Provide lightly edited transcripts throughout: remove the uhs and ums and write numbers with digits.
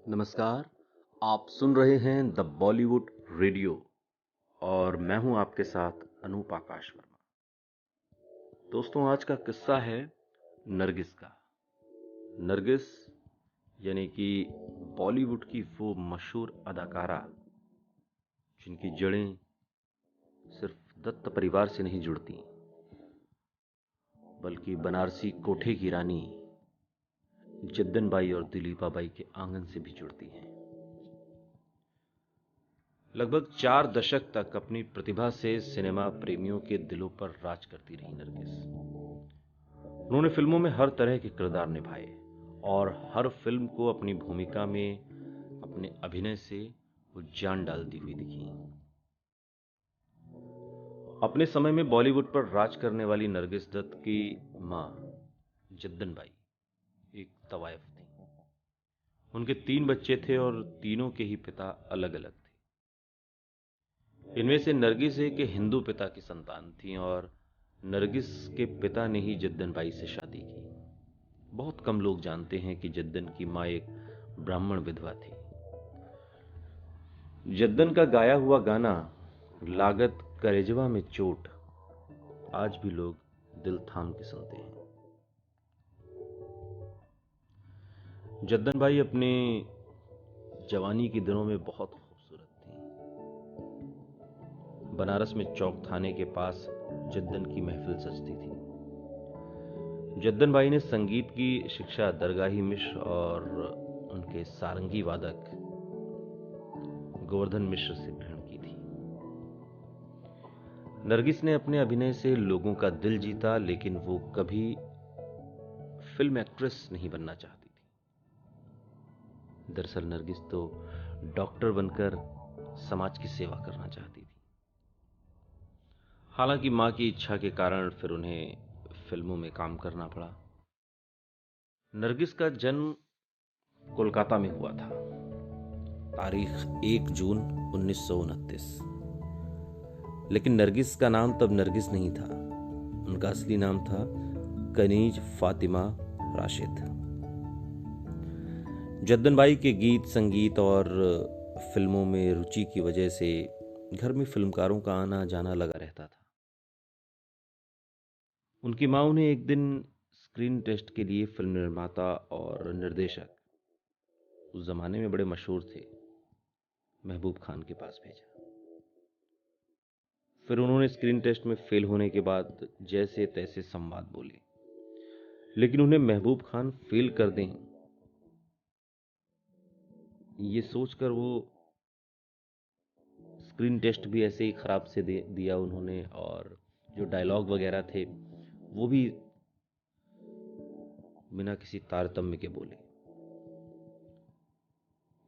नमस्कार। आप सुन रहे हैं द बॉलीवुड रेडियो और मैं हूं आपके साथ अनूप आकाश वर्मा। दोस्तों, आज का किस्सा है नरगिस का। नरगिस यानी कि बॉलीवुड की वो मशहूर अदाकारा जिनकी जड़ें सिर्फ दत्त परिवार से नहीं जुड़ती, बल्कि बनारसी कोठे की रानी जद्दन बाई और दिलीपा बाई के आंगन से भी जुड़ती हैं। लगभग 4 दशक तक अपनी प्रतिभा से सिनेमा प्रेमियों के दिलों पर राज करती रही नरगिस। उन्होंने फिल्मों में हर तरह के किरदार निभाए और हर फिल्म को अपनी भूमिका में अपने अभिनय से वो जान डालती हुई दिखी। अपने समय में बॉलीवुड पर राज करने वाली नरगिस दत्त की मां जद्दन बाई एक तवायफ थी। उनके 3 बच्चे थे और तीनों के ही पिता अलग अलग थे। इनमें से नरगिस एक हिंदू पिता की संतान थी और नरगिस के पिता ने ही जद्दन बाई से शादी की। बहुत कम लोग जानते हैं कि जद्दन की मां एक ब्राह्मण विधवा थी। जद्दन का गाया हुआ गाना लागत करेजवा में चोट आज भी लोग दिल थाम के सुनते हैं। जद्दन बाई अपने जवानी के दिनों में बहुत खूबसूरत थी। बनारस में चौक थाने के पास जद्दन की महफिल सजती थी। जद्दन बाई ने संगीत की शिक्षा दरगाही मिश्र और उनके सारंगी वादक गोवर्धन मिश्र से ग्रहण की थी। नरगिस ने अपने अभिनय से लोगों का दिल जीता, लेकिन वो कभी फिल्म एक्ट्रेस नहीं बनना चाहती थी। दरअसल नरगिस तो डॉक्टर बनकर समाज की सेवा करना चाहती थी। हालांकि मां की इच्छा के कारण फिर उन्हें फिल्मों में काम करना पड़ा। नरगिस का जन्म कोलकाता में हुआ था, तारीख 1 जून 1929। लेकिन नरगिस का नाम तब नरगिस नहीं था। उनका असली नाम था कनीज फातिमा राशिद। जद्दन बाई के गीत, संगीत और फिल्मों में रुचि की वजह से घर में फिल्मकारों का आना जाना लगा रहता था। उनकी मां उन्हें एक दिन स्क्रीन टेस्ट के लिए फिल्म निर्माता और निर्देशक, उस जमाने में बड़े मशहूर थे, महबूब खान के पास भेजा। फिर उन्होंने स्क्रीन टेस्ट में फेल होने के बाद जैसे तैसे संवाद बोले, लेकिन उन्हें महबूब खान फेल कर दें ये सोचकर वो स्क्रीन टेस्ट भी ऐसे ही खराब से दिया उन्होंने, और जो डायलॉग वगैरह थे वो भी बिना किसी तारतम्य के बोले।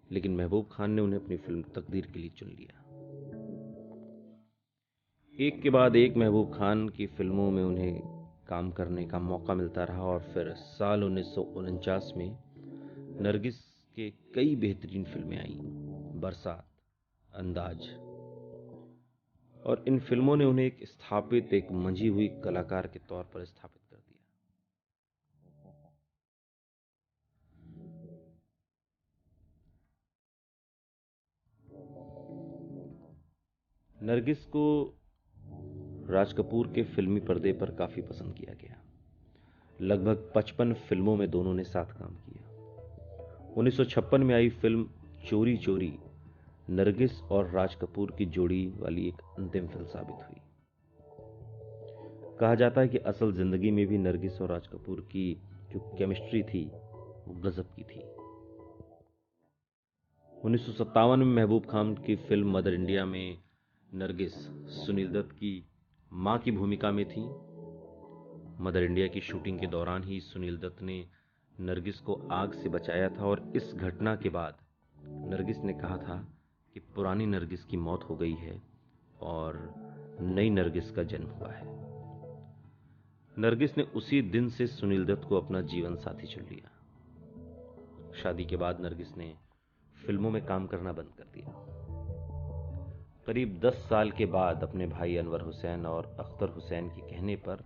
लेकिन महबूब खान ने उन्हें अपनी फिल्म तकदीर के लिए चुन लिया। एक के बाद एक महबूब खान की फिल्मों में उन्हें काम करने का मौका मिलता रहा और फिर साल 1949 में नरगिस के कई बेहतरीन फिल्में आईं, बरसात, अंदाज, और इन फिल्मों ने उन्हें एक मंझी हुई कलाकार के तौर पर स्थापित कर दिया। नरगिस को राज कपूर के फिल्मी पर्दे पर काफी पसंद किया गया। लगभग 55 फिल्मों में दोनों ने साथ काम किया। 1956 में आई फिल्म चोरी चोरी नरगिस और राज कपूर की जोड़ी वाली एक अंतिम फिल्म साबित हुई। कहा जाता है कि असल जिंदगी में भी नरगिस और राज कपूर की जो केमिस्ट्री थी वो गजब की थी। 1957 में महबूब खान की फिल्म मदर इंडिया में नरगिस सुनील दत्त की मां की भूमिका में थी। मदर इंडिया की शूटिंग के दौरान ही सुनील दत्त ने नरगिस को आग से बचाया था और इस घटना के बाद नरगिस ने कहा था कि पुरानी नरगिस की मौत हो गई है और नई नरगिस का जन्म हुआ है। नरगिस ने उसी दिन से सुनील दत्त को अपना जीवन साथी चुन लिया। शादी के बाद नरगिस ने फिल्मों में काम करना बंद कर दिया। करीब 10 साल के बाद अपने भाई अनवर हुसैन और अख्तर हुसैन के कहने पर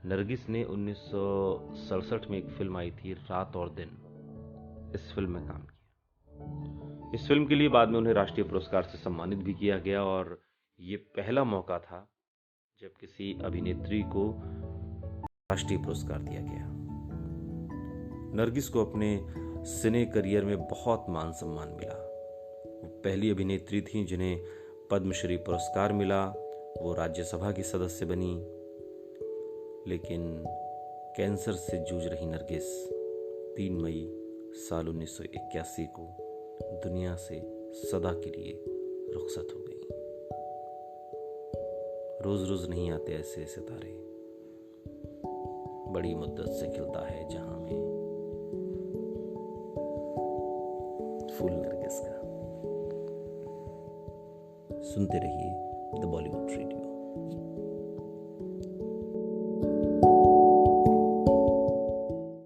नरगिस ने 1967 में एक फिल्म आई थी रात और दिन, इस फिल्म में काम किया। इस फिल्म के लिए बाद में उन्हें राष्ट्रीय पुरस्कार से सम्मानित भी किया गया और ये पहला मौका था जब किसी अभिनेत्री को राष्ट्रीय पुरस्कार दिया गया। नरगिस को अपने सिने करियर में बहुत मान सम्मान मिला। वो पहली अभिनेत्री थी जिन्हें पद्मश्री पुरस्कार मिला। वो राज्यसभा की सदस्य बनी। लेकिन कैंसर से जूझ रही नरगिस 3 मई साल 1981 को दुनिया से सदा के लिए रुखसत हो गई। रोज रोज नहीं आते ऐसे सितारे, बड़ी मुद्दत से खिलता है जहां में फूल नरगिस का। सुनते रहिए द बॉलीवुड रेडियो।